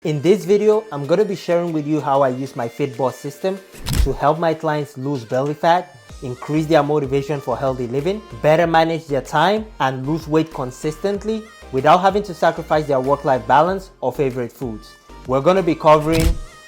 In this video, I'm going to be sharing with you how I use my FitBoss system to help my clients lose belly fat, increase their motivation for healthy living, better manage their time, and lose weight consistently without having to sacrifice their work-life balance or favorite foods. We're going to be covering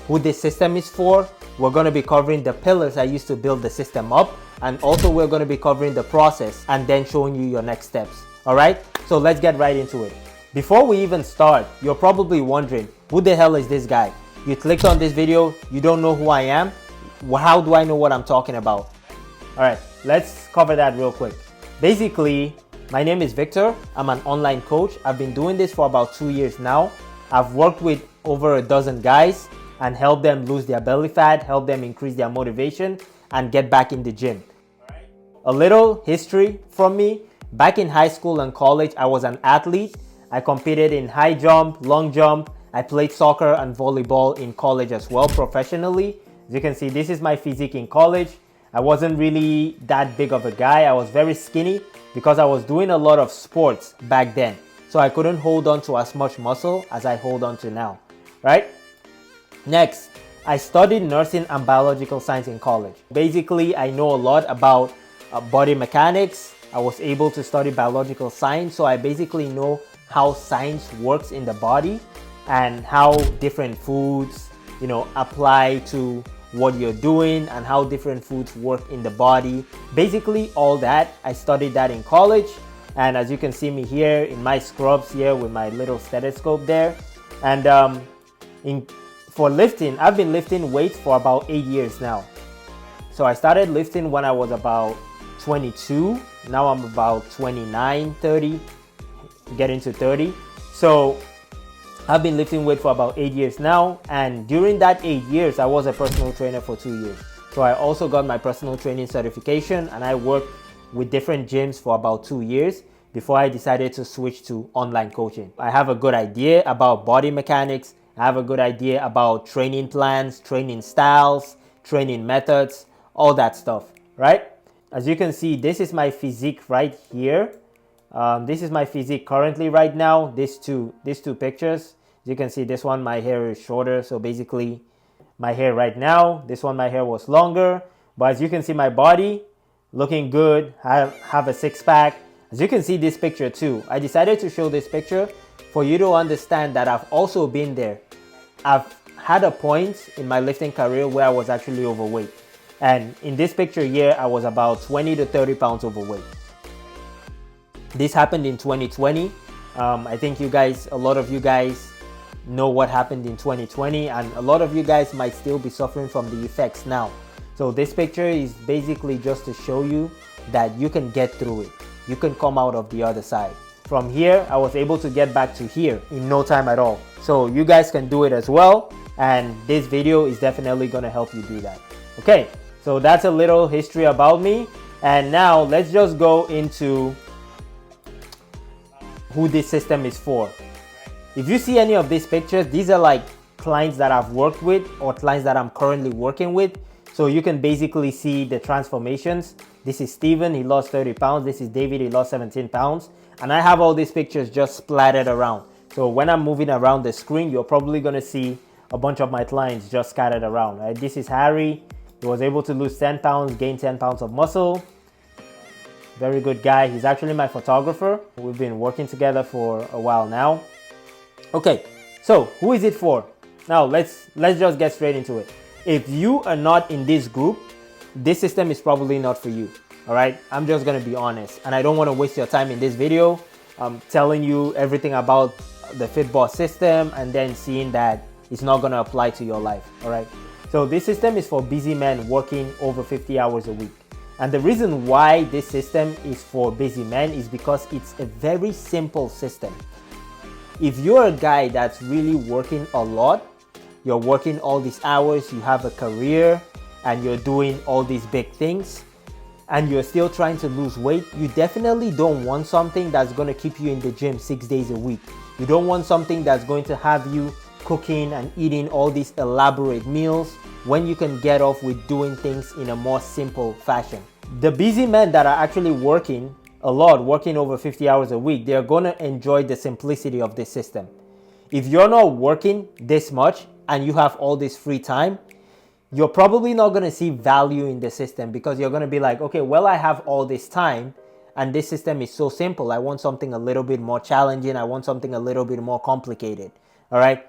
who this system is for, we're going to be covering the pillars I used to build the system up, and also we're going to be covering the process and then showing you your next steps. Alright, so let's get right into it. Before we even start, you're probably wondering, who the hell is this guy? You clicked on this video, you don't know who I am? How do I know what I'm talking about? Alright, let's cover that real quick. Basically, my name is Victor. I'm an online coach. I've been doing this for about 2 years now. I've worked with over a dozen guys and helped them lose their belly fat, help them increase their motivation, and get back in the gym. A little history from me. Back in high school and college, I was an athlete. I competed in high jump, long jump. I played soccer and volleyball in college as well professionally. As you can see, this is my physique in college. I wasn't really that big of a guy. I was very skinny because I was doing a lot of sports back then. So I couldn't hold on to as much muscle as I hold on to now, right? Next, I studied nursing and biological science in college. Basically, I know a lot about body mechanics. I was able to study biological science, so I basically know how science works in the body and how different foods, apply to what you're doing and how different foods work in the body. Basically, all that, I studied that in college. And as you can see me here in my scrubs here with my little stethoscope there. And for lifting, I've been lifting weights for about 8 years now. So I started lifting when I was about 22. Now I'm about 29, 30, getting to 30. So I've been lifting weight for about 8 years now, and during that 8 years I was a personal trainer for 2 years. So I also got my personal training certification, and I worked with different gyms for about 2 years before I decided to switch to online coaching. I have a good idea about body mechanics. I have a good idea about training plans, training styles, training methods, all that stuff, right? As you can see, this is my physique right here. This is my physique currently right now. These two pictures. As you can see, this one my hair is shorter, so basically my hair right now. This one my hair was longer, but as you can see, my body looking good. I have a six-pack. As you can see this picture too. I decided to show this picture for you to understand that I've also been there. I've had a point in my lifting career where I was actually overweight, and in this picture here I was about 20 to 30 pounds overweight. This happened in 2020. I think a lot of you guys know what happened in 2020, and a lot of you guys might still be suffering from the effects now. So this picture is basically just to show you that you can get through it. You can come out of the other side. From here, I was able to get back to here in no time at all. So you guys can do it as well, and this video is definitely going to help you do that. Okay, so that's a little history about me, and now let's just go into who this system is for. If you see any of these pictures, these are like clients that I've worked with or clients that I'm currently working with. So you can basically see the transformations. This is Steven, he lost 30 pounds. This is David, he lost 17 pounds. And I have all these pictures just splattered around. So when I'm moving around the screen, you're probably gonna see a bunch of my clients just scattered around, right? This is Harry. He was able to lose 10 pounds, gain 10 pounds of muscle. Very good guy. He's actually my photographer. We've been working together for a while now. Okay, so who is it for? Now let's just get straight into it. If you are not in this group, this system is probably not for you. All right, I'm just gonna be honest, and I don't want to waste your time in this video. I'm telling you everything about the FitBoss system and then seeing that it's not gonna apply to your life. All right, so this system is for busy men working over 50 hours a week. And the reason why this system is for busy men is because it's a very simple system. If you're a guy that's really working a lot, you're working all these hours, you have a career, and you're doing all these big things, and you're still trying to lose weight, you definitely don't want something that's going to keep you in the gym 6 days a week. You don't want something that's going to have you cooking and eating all these elaborate meals when you can get off with doing things in a more simple fashion. The busy men that are actually working a lot, working over 50 hours a week, they're going to enjoy the simplicity of this system. if you're not working this much and you have all this free time, you're probably not going to see value in the system, because you're going to be like, okay, well, I have all this time and this system is so simple. I want something a little bit more challenging. I want something a little bit more complicated. All right.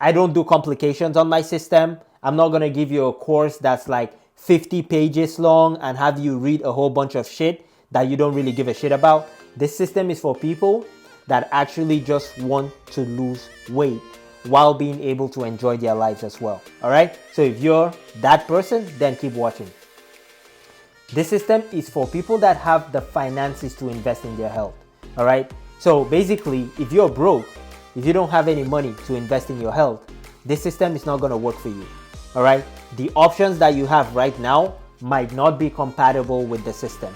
I don't do complications on my system. I'm not going to give you a course that's like 50 pages long and have you read a whole bunch of shit that you don't really give a shit about. This system is for people that actually just want to lose weight while being able to enjoy their lives as well. All right. So if you're that person, then keep watching. This system is for people that have the finances to invest in their health. All right. So basically, if you're broke, if you don't have any money to invest in your health, this system is not going to work for you. All right. The options that you have right now might not be compatible with the system.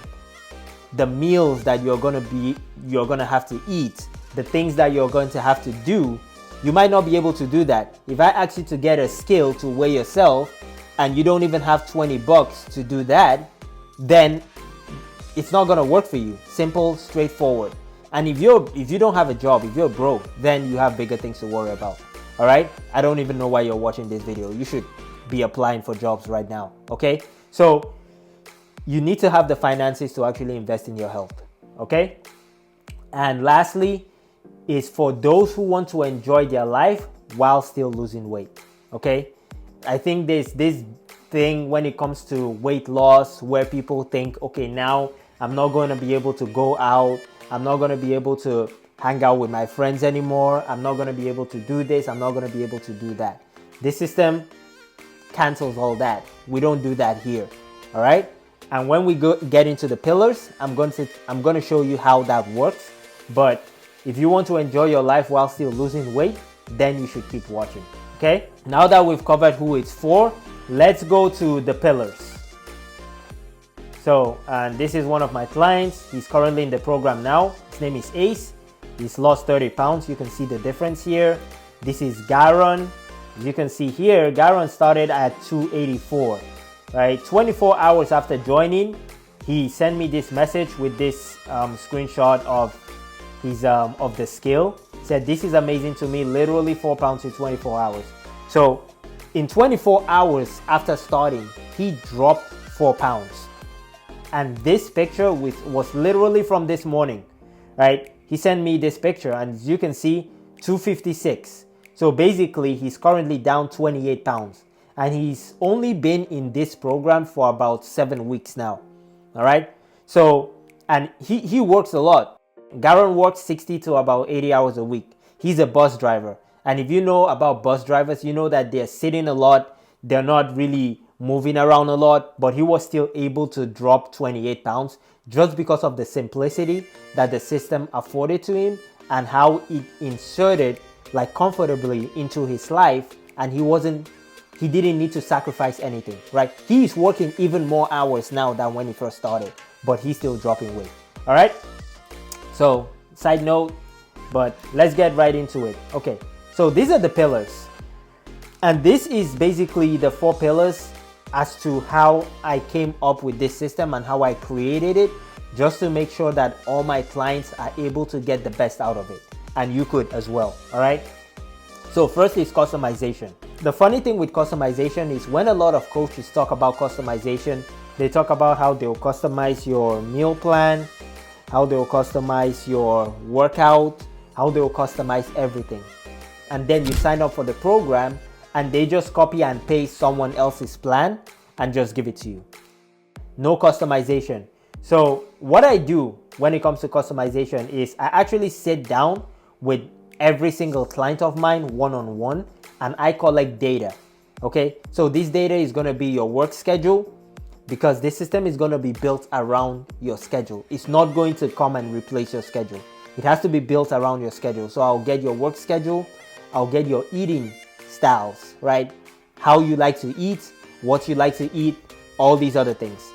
The meals that you're going to have to eat, the things that you're going to have to do, you might not be able to do that. If I ask you to get a scale to weigh yourself and you don't even have $20 to do that, then it's not going to work for you. Simple, straightforward. And if you don't have a job, if you're broke, then you have bigger things to worry about. All right? I don't even know why you're watching this video. You should be applying for jobs right now. Okay? So you need to have the finances to actually invest in your health. Okay? And lastly, is for those who want to enjoy their life while still losing weight. Okay? I think there's this thing when it comes to weight loss where people think, okay, now I'm not going to be able to go out. I'm not going to be able to hang out with my friends anymore. I'm not going to be able to do this. I'm not going to be able to do that. This system cancels all that. We don't do that here. All right? And when we get into the pillars, I'm going to show you how that works. But if you want to enjoy your life while still losing weight, then you should keep watching. Okay? Now that we've covered who it's for, let's go to the pillars. So, and this is one of my clients. He's currently in the program now. His name is Ace. He's lost 30 pounds. You can see the difference here. This is Garon. As you can see here, Garon started at 284. Right? 24 hours after joining, he sent me this message with this screenshot of his of the scale. Said, this is amazing to me, literally 4 pounds in 24 hours. So in 24 hours after starting, he dropped 4 pounds. And this picture was literally from this morning, right? He sent me this picture and as you can see, 256. So basically he's currently down 28 pounds and he's only been in this program for about 7 weeks now. All right. So, and he works a lot. Garon works 60 to about 80 hours a week. He's a bus driver. And if you know about bus drivers, you know that they're sitting a lot. They're not really moving around a lot, but he was still able to drop 28 pounds just because of the simplicity that the system afforded to him and how it inserted like comfortably into his life, and he didn't need to sacrifice anything, right? He's working even more hours now than when he first started, but he's still dropping weight. All right. So side note, but let's get right into it. Okay. So these are the pillars, and this is basically the 4 pillars as to how I came up with this system and how I created it, just to make sure that all my clients are able to get the best out of it, and you could as well. All right. So first is customization. The funny thing with customization is when a lot of coaches talk about customization, they talk about how they'll customize your meal plan, how they'll customize your workout, how they'll customize everything. And then you sign up for the program and they just copy and paste someone else's plan and just give it to you. No customization. So what I do when it comes to customization is I actually sit down with every single client of mine one-on-one and I collect data. Okay, so this data is going to be your work schedule, because this system is going to be built around your schedule. It's not going to come and replace your schedule. It has to be built around your schedule. So I'll get your work schedule, I'll get your eating styles, right? How you like to eat, what you like to eat, all these other things.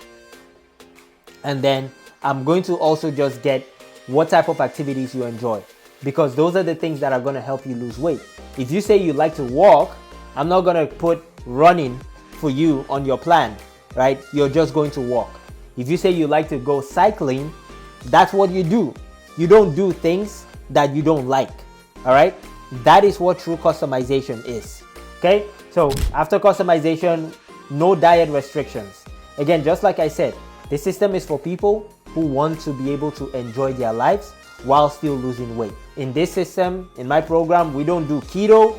And then I'm going to also just get what type of activities you enjoy, because those are the things that are going to help you lose weight. If you say you like to walk, I'm not going to put running for you on your plan, right? You're just going to walk. If you say you like to go cycling, that's what you do. You don't do things that you don't like. All right. That is what true customization is. Okay, so after customization, no diet restrictions. Again, just like I said, the system is for people who want to be able to enjoy their lives while still losing weight. In this system, in my program, we don't do keto,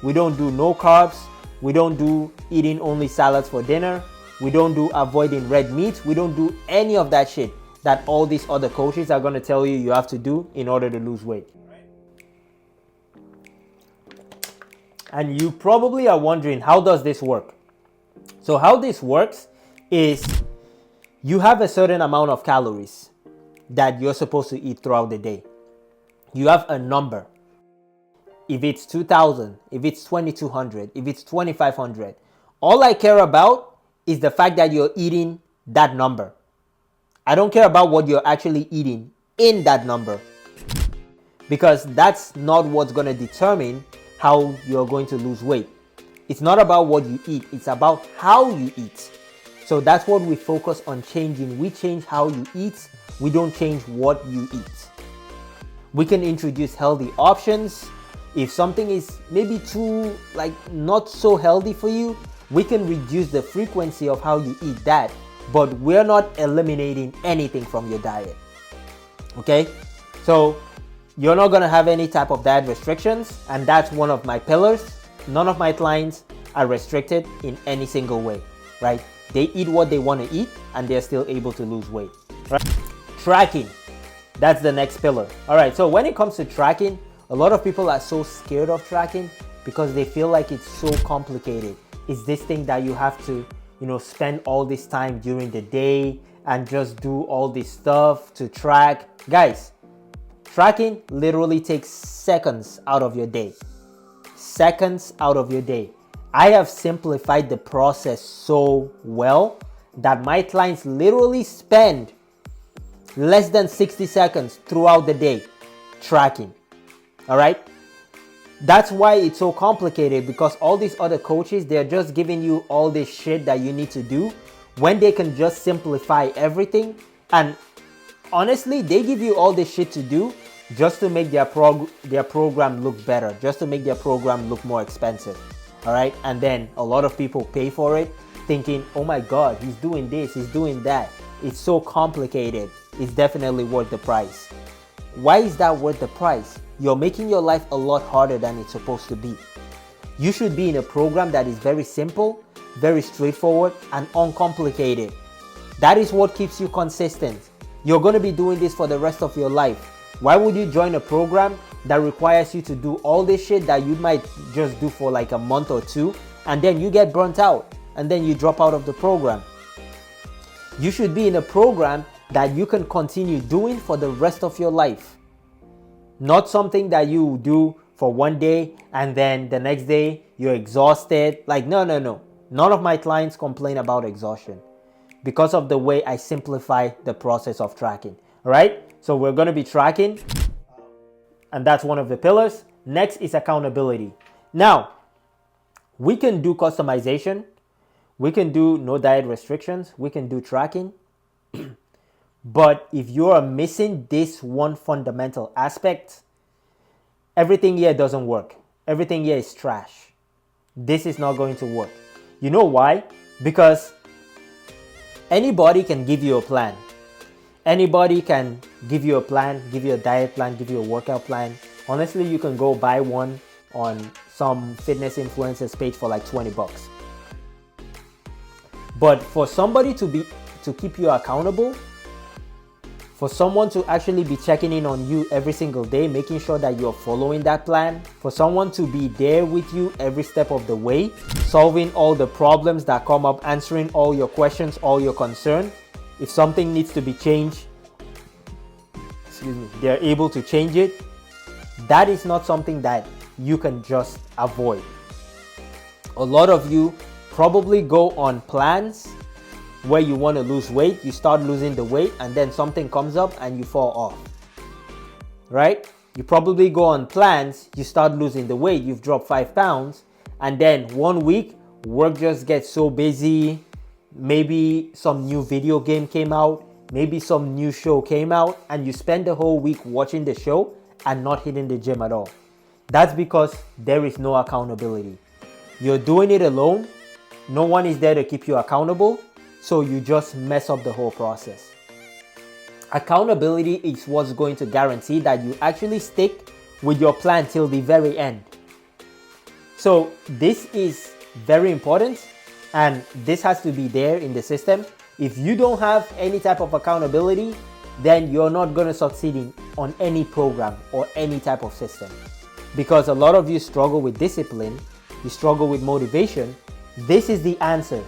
we don't do no carbs, we don't do eating only salads for dinner, we don't do avoiding red meat, we don't do any of that shit that all these other coaches are going to tell you have to do in order to lose weight. And you probably are wondering, how does this work? So how this works is you have a certain amount of calories that you're supposed to eat throughout the day. You have a number. If it's 2,000, if it's 2,200, if it's 2,500, all I care about is the fact that you're eating that number. I don't care about what you're actually eating in that number, because that's not what's going to determine how you're going to lose weight. It's not about what you eat, it's about how you eat. So that's what we focus on changing. We change how you eat, we don't change what you eat. We can introduce healthy options. If something is maybe too not so healthy for you, we can reduce the frequency of how you eat that, but we're not eliminating anything from your diet. Okay, so you're not going to have any type of diet restrictions, and that's one of my pillars. None of my clients are restricted in any single way, right? They eat what they want to eat and they're still able to lose weight, right? Tracking, that's the next pillar. All right, so when it comes to tracking, a lot of people are so scared of tracking because they feel like it's so complicated. It's this thing that you have to, spend all this time during the day and just do all this stuff to track. Guys, tracking literally takes seconds out of your day. Seconds out of your day. I have simplified the process so well that my clients literally spend less than 60 seconds throughout the day tracking. All right? That's why it's so complicated, because all these other coaches, they're just giving you all this shit that you need to do when they can just simplify everything. And honestly, they give you all this shit to do just to make their program look better, just to make their program look more expensive. All right? And then a lot of people pay for it thinking, oh my God, he's doing this, he's doing that. It's so complicated. It's definitely worth the price. Why is that worth the price? You're making your life a lot harder than it's supposed to be. You should be in a program that is very simple, very straightforward, and uncomplicated. That is what keeps you consistent. You're going to be doing this for the rest of your life. Why would you join a program that requires you to do all this shit that you might just do for like a month or two, and then you get burnt out and then you drop out of the program? You should be in a program that you can continue doing for the rest of your life. Not something that you do for one day and then the next day you're exhausted. No. None of my clients complain about exhaustion because of the way I simplify the process of tracking. All right? So we're going to be tracking, and that's one of the pillars. Next is accountability. Now, we can do customization. We can do no diet restrictions. We can do tracking. But if you're missing this one fundamental aspect, everything here doesn't work. Everything here is trash. This is not going to work. You know why? Because anybody can give you a plan. Anybody can give you a plan, give you a diet plan, give you a workout plan. Honestly, you can go buy one on some fitness influencers page for like $20. But for somebody to keep you accountable, for someone to actually be checking in on you every single day, making sure that you're following that plan, for someone to be there with you every step of the way, solving all the problems that come up, answering all your questions, all your concerns. If something needs to be changed, they're able to change it. That is not something that you can just avoid. A lot of you probably go on plans where you want to lose weight, you start losing the weight, and then something comes up and you fall off, right? You probably go on plans, you start losing the weight, you've dropped 5 pounds, and then 1 week, work just gets so busy, maybe some new video game came out, maybe some new show came out, and you spend the whole week watching the show and not hitting the gym at all. That's because there is no accountability. You're doing it alone. No one is there to keep you accountable. So you just mess up the whole process. Accountability is what's going to guarantee that you actually stick with your plan till the very end. So this is very important, and this has to be there in the system. If you don't have any type of accountability, then you're not going to succeed on any program or any type of system. Because a lot of you struggle with discipline, you struggle with motivation. This is the answer.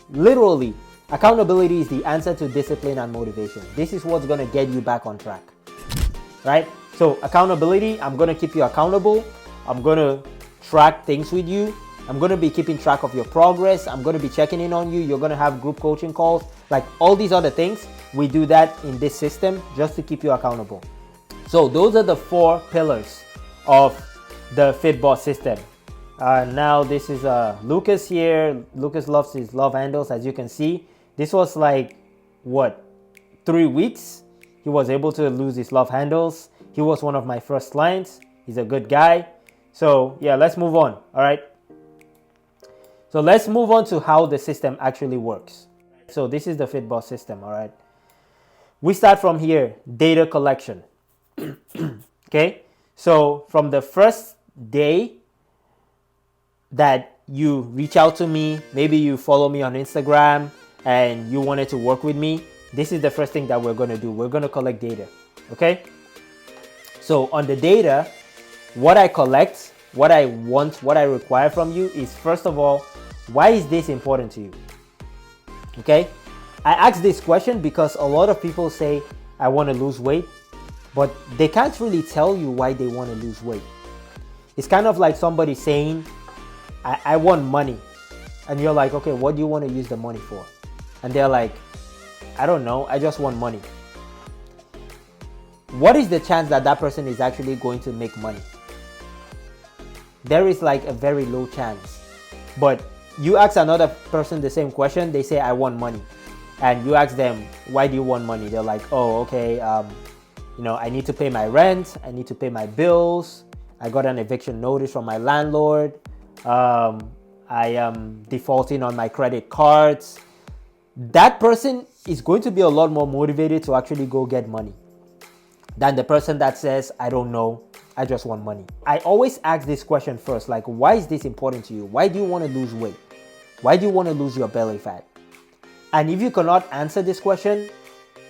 Literally, accountability is the answer to discipline and motivation. This is what's going to get you back on track, right? So accountability, I'm going to keep you accountable. I'm going to track things with you. I'm going to be keeping track of your progress. I'm going to be checking in on you. You're going to have group coaching calls, like all these other things. We do that in this system just to keep you accountable. So those are the 4 pillars of the FitBoss system. Now this is Lucas here. Lucas loves his love handles, as you can see. This was like, 3 weeks? He was able to lose his love handles. He was one of my first clients. He's a good guy. So yeah, let's move on. All right. So let's move on to how the system actually works. So this is the FitBoss system. All right. We start from here, data collection. Okay. So from the first day that you reach out to me, maybe you follow me on Instagram and you wanted to work with me, this is the first thing that we're going to do. We're going to collect data. Okay. So on the data, what I collect, what I want, what I require from you is, first of all, why is this important to you? Okay. I ask this question because a lot of people say, I want to lose weight, but they can't really tell you why they want to lose weight. It's kind of like somebody saying, I want money. And you're like, okay, what do you want to use the money for? And they're like, I don't know, I just want money. What is the chance that that person is actually going to make money? There is like a very low chance. But you ask another person the same question, they say, I want money. And you ask them, why do you want money? They're like, oh, okay, I need to pay my rent, I need to pay my bills, I got an eviction notice from my landlord, I am defaulting on my credit cards. That person is going to be a lot more motivated to actually go get money than the person that says, I don't know, I just want money. I always ask this question first, like, why is this important to you? Why do you want to lose weight? Why do you want to lose your belly fat? And if you cannot answer this question,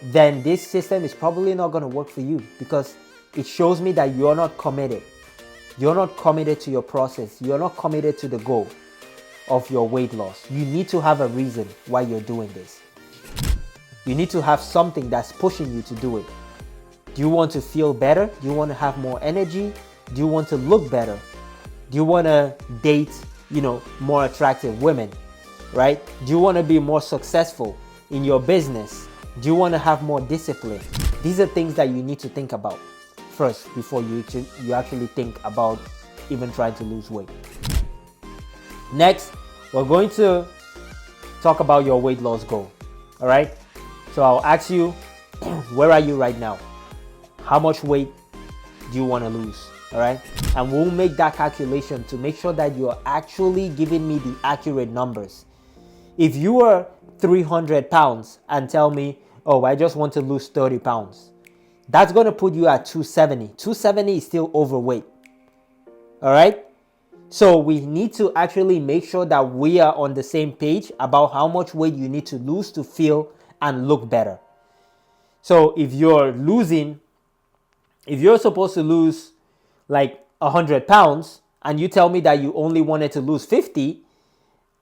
then this system is probably not going to work for you, because it shows me that you're not committed. You're not committed to your process. You're not committed to the goal of your weight loss. You need to have a reason why you're doing this. You need to have something that's pushing you to do it. Do you want to feel better? Do you want to have more energy? Do you want to look better? Do you want to date, more attractive women, right? Do you want to be more successful in your business? Do you want to have more discipline? These are things that you need to think about first before you actually think about even trying to lose weight. Next, we're going to talk about your weight loss goal. All right. So I'll ask you, where are you right now? How much weight do you want to lose? All right. And we'll make that calculation to make sure that you're actually giving me the accurate numbers. If you are 300 pounds and tell me, oh, I just want to lose 30 pounds, that's going to put you at 270. 270 is still overweight. All right. So we need to actually make sure that we are on the same page about how much weight you need to lose to feel and look better. So if you're supposed to lose like 100 pounds and you tell me that you only wanted to lose 50,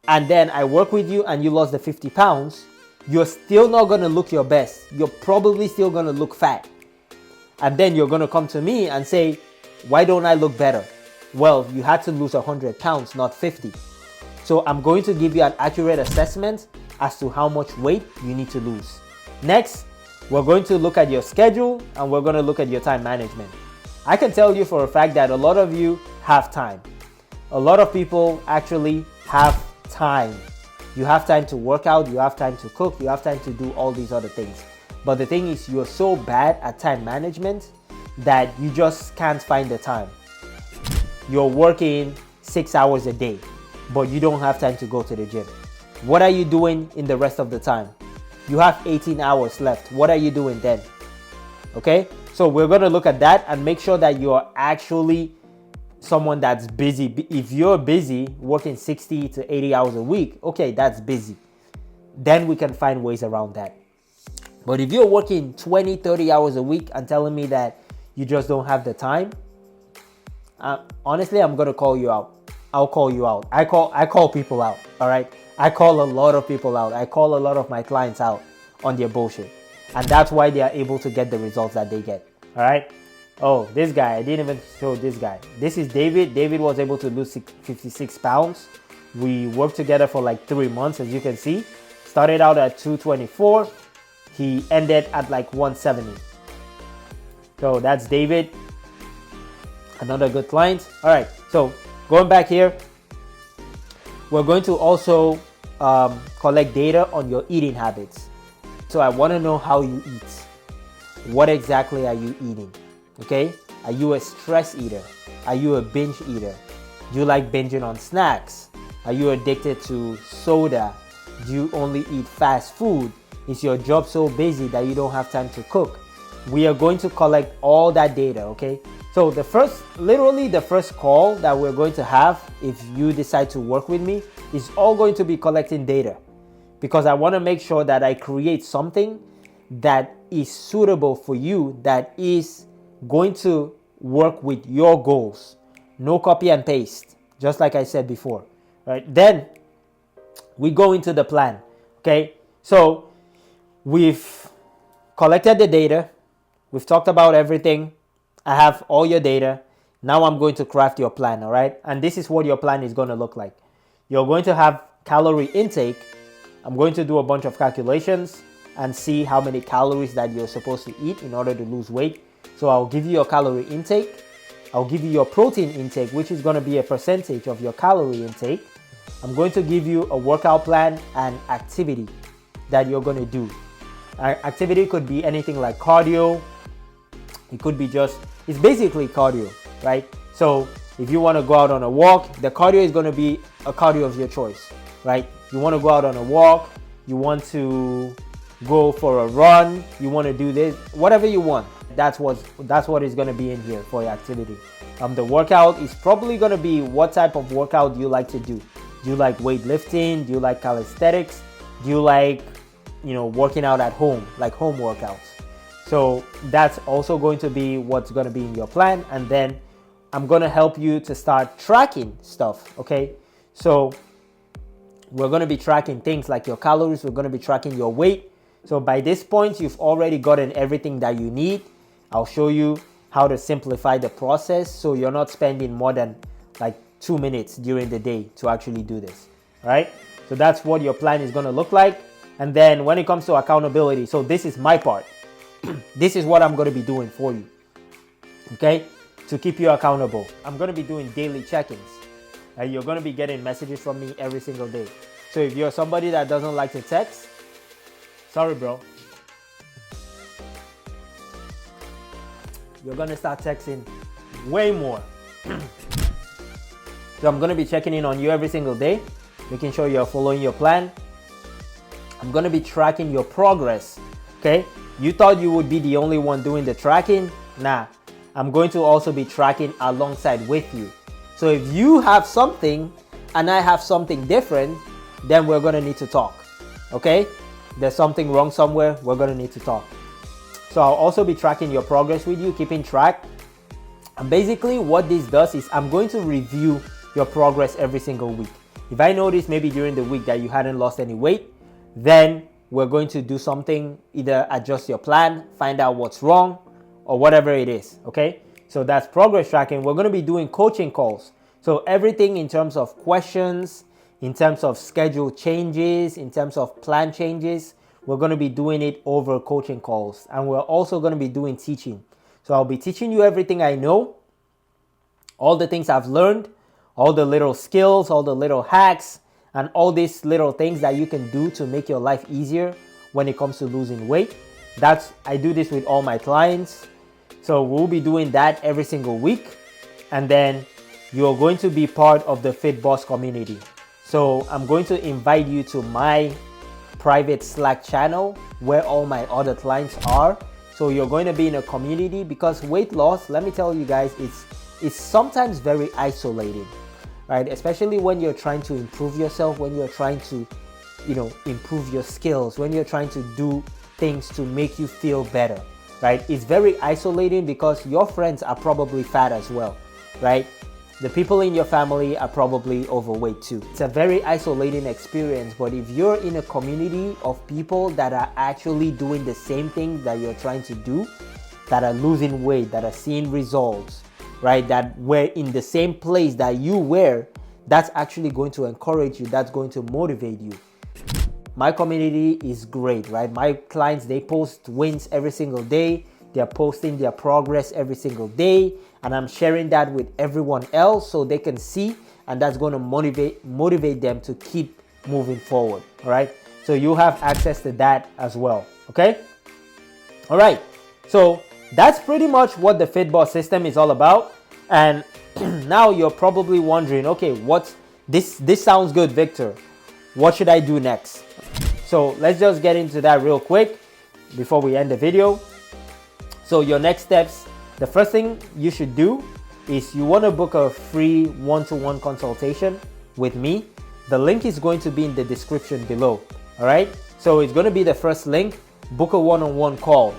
and then I work with you and you lost the 50 pounds, you're still not going to look your best. You're probably still going to look fat. And then you're going to come to me and say, why don't I look better? Well, you had to lose 100 pounds, not 50. So I'm going to give you an accurate assessment as to how much weight you need to lose. Next, we're going to look at your schedule and we're going to look at your time management. I can tell you for a fact that a lot of you have time. A lot of people actually have time. You have time to work out, you have time to cook, you have time to do all these other things. But the thing is, you're so bad at time management that you just can't find the time. you're working 6 hours a day, but you don't have time to go to the gym. What are you doing in the rest of the time? You have 18 hours left. What are you doing then? Okay, so we're going to look at that and make sure that you're actually someone that's busy. If you're busy working 60 to 80 hours a week, okay, that's busy. Then we can find ways around that. But if you're working 20, 30 hours a week and telling me that you just don't have the time, honestly, I'm going to call you out. I'll call you out. I call people out, all right? I call a lot of people out. I call a lot of my clients out on their bullshit. And that's why they are able to get the results that they get, all right? Oh, this guy, I didn't even show this guy. This is David. David was able to lose 56 pounds. We worked together for like 3 months, as you can see. Started out at 224. He ended at like 170. So that's David. Another good client. All right, so going back here, we're going to also collect data on your eating habits. So I want to know how you eat. What exactly are you eating? Okay, are you a stress eater? Are you a binge eater? Do you like binging on snacks? Are you addicted to soda? Do you only eat fast food? Is your job so busy that you don't have time to cook? We are going to collect all that data, okay? So literally the first call that we're going to have if you decide to work with me is all going to be collecting data, because I want to make sure that I create something that is suitable for you, that is going to work with your goals. No copy and paste, just like I said before, right? Then we go into the plan, okay? So we've collected the data. We've talked about everything. I have all your data. Now I'm going to craft your plan, all right? And this is what your plan is going to look like. You're going to have calorie intake. I'm going to do a bunch of calculations and see how many calories that you're supposed to eat in order to lose weight. So I'll give you your calorie intake. I'll give you your protein intake, which is going to be a percentage of your calorie intake. I'm going to give you a workout plan and activity that you're going to do. Activity could be anything like cardio. It could be it's basically cardio, right? So if you want to go out on a walk, the cardio is going to be a cardio of your choice, right? You want to go out on a walk, you want to go for a run, you want to do this, whatever you want. That's what is going to be in here for your activity. The workout is probably going to be what type of workout do you like to do. Do you like weightlifting? Do you like calisthenics? Do you like, working out at home, like home workouts? So that's also going to be what's going to be in your plan. And then I'm going to help you to start tracking stuff, okay? So we're going to be tracking things like your calories. We're going to be tracking your weight. So by this point, you've already gotten everything that you need. I'll show you how to simplify the process so you're not spending more than like 2 minutes during the day to actually do this, right? So that's what your plan is going to look like. And then when it comes to accountability, so this is my part. This is what I'm going to be doing for you, okay? To keep you accountable. I'm going to be doing daily check-ins. And you're going to be getting messages from me every single day. So if you're somebody that doesn't like to text, sorry, bro. You're going to start texting way more. So I'm going to be checking in on you every single day, making sure you're following your plan. I'm going to be tracking your progress, okay? You thought you would be the only one doing the tracking? Nah, I'm going to also be tracking alongside with you. So if you have something and I have something different, then we're going to need to talk, okay? There's something wrong somewhere, we're going to need to talk. So I'll also be tracking your progress with you, keeping track. And basically what this does is I'm going to review your progress every single week. If I notice maybe during the week that you hadn't lost any weight, then we're going to do something, either adjust your plan, find out what's wrong, or whatever it is, okay? So that's progress tracking. We're going to be doing coaching calls. So everything in terms of questions, in terms of schedule changes, in terms of plan changes, we're going to be doing it over coaching calls. And we're also going to be doing teaching. So I'll be teaching you everything I know, all the things I've learned, all the little skills, all the little hacks, and all these little things that you can do to make your life easier when it comes to losing weight. I do this with all my clients. So we'll be doing that every single week. And then you're going to be part of the FitBoss community. So I'm going to invite you to my private Slack channel where all my other clients are. So you're going to be in a community, because weight loss, let me tell you guys, it's sometimes very isolating, right? Especially when you're trying to improve yourself, when you're trying to, improve your skills, when you're trying to do things to make you feel better, right? It's very isolating because your friends are probably fat as well, right? The people in your family are probably overweight too. It's a very isolating experience, but if you're in a community of people that are actually doing the same thing that you're trying to do, that are losing weight, that are seeing results, right, that were in the same place that you were, that's actually going to encourage you, that's going to motivate you. My community is great, right? My clients, they post wins every single day. They're posting their progress every single day, and I'm sharing that with everyone else so they can see, and that's going to motivate them to keep moving forward. All right, so you have access to that as well. Okay, all right, so that's pretty much what the FitBoss system is all about. And now you're probably wondering, okay, what's this sounds good, Victor, what should I do next? So let's just get into that real quick before we end the video. So your next steps, the first thing you should do is you want to book a free one-to-one consultation with me. The link is going to be in the description below. All right, so it's going to be the first link. Book a one-on-one call.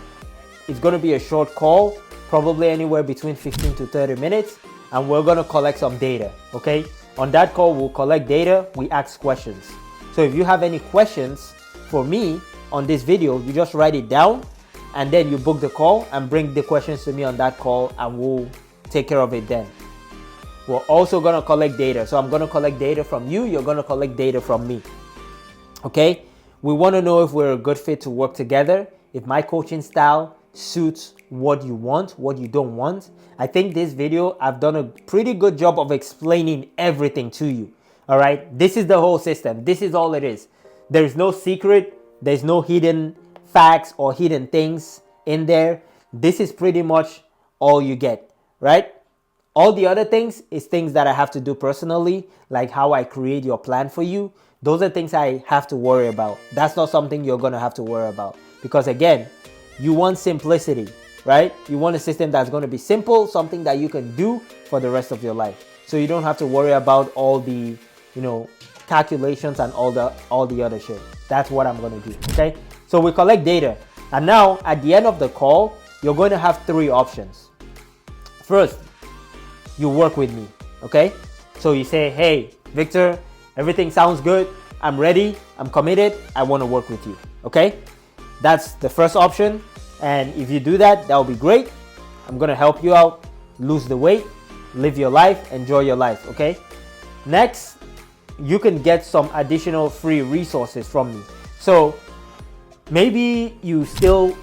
It's going to be a short call, probably anywhere between 15 to 30 minutes, and we're going to collect some data. Okay, on that call we'll collect data, we ask questions. So if you have any questions for me on this video, you just write it down, and then you book the call and bring the questions to me on that call, and we'll take care of it then. We're also going to collect data. So I'm going to collect data from you. You're going to collect data from me. Okay? We want to know if we're a good fit to work together, if my coaching style suits what you want, what you don't want. I think this video, I've done a pretty good job of explaining everything to you. All right? This is the whole system. This is all it is. There's no secret. There's no hidden facts or hidden things in there. This is pretty much all you get, right? All the other things is things that I have to do personally, like how I create your plan for you. Those are things I have to worry about. That's not something you're going to have to worry about, because again, you want simplicity, right? You want a system that's going to be simple, something that you can do for the rest of your life. So you don't have to worry about all the, calculations and all the other shit. That's what I'm going to do, okay? So we collect data, and now at the end of the call, you're going to have three options. First, you work with me, okay? So you say, hey, Victor, everything sounds good. I'm ready. I'm committed. I want to work with you, okay? That's the first option. And if you do that, that will be great. I'm going to help you out, lose the weight, live your life, enjoy your life, okay? Next, you can get some additional free resources from me. So maybe you still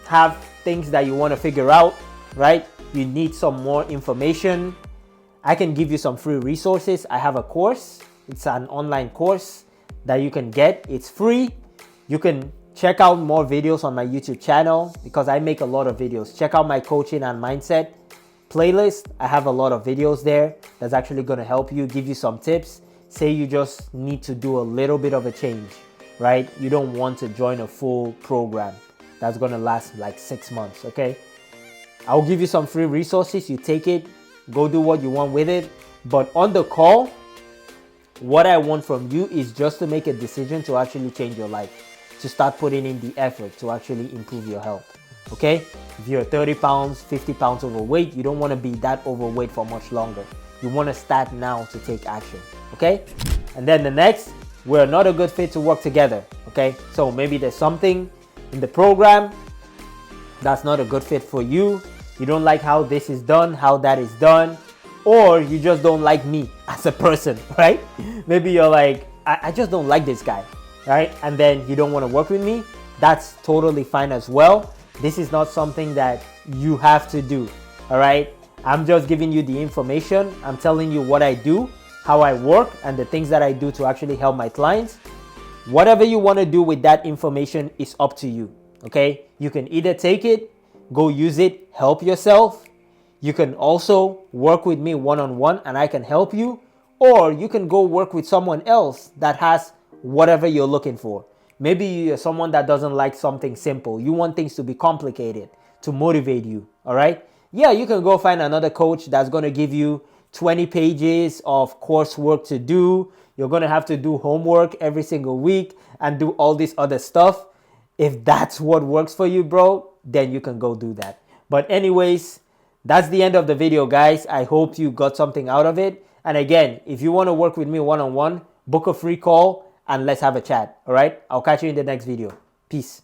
have things that you want to figure out, right? You need some more information. I can give you some free resources. I have a course. It's an online course that you can get. It's free. You can check out more videos on my YouTube channel because I make a lot of videos. Check out my coaching and mindset playlist. I have a lot of videos there that's actually going to help you, give you some tips. Say you just need to do a little bit of a change, right? You don't want to join a full program that's going to last like 6 months, okay? I'll give you some free resources. You take it, go do what you want with it. But on the call, what I want from you is just to make a decision to actually change your life, to start putting in the effort to actually improve your health, okay? If you're 30 pounds, 50 pounds overweight, you don't want to be that overweight for much longer. You want to start now to take action, okay? And then the next, we're not a good fit to work together, okay? So maybe there's something in the program that's not a good fit for you. You don't like how this is done, how that is done, or you just don't like me as a person, right? Maybe you're like, I just don't like this guy, right? And then you don't want to work with me. That's totally fine as well. This is not something that you have to do, all right? I'm just giving you the information. I'm telling you what I do, how I work, and the things that I do to actually help my clients. Whatever you want to do with that information is up to you, okay? You can either take it, go use it, help yourself. You can also work with me one-on-one and I can help you, or you can go work with someone else that has whatever you're looking for. Maybe you're someone that doesn't like something simple. You want things to be complicated to motivate you, all right? Yeah, you can go find another coach that's going to give you 20 pages of coursework to do. You're going to have to do homework every single week and do all this other stuff. If that's what works for you, bro, then you can go do that. But anyways, that's the end of the video, guys. I hope you got something out of it. And again, if you want to work with me one-on-one, book a free call and let's have a chat. All right? I'll catch you in the next video. Peace.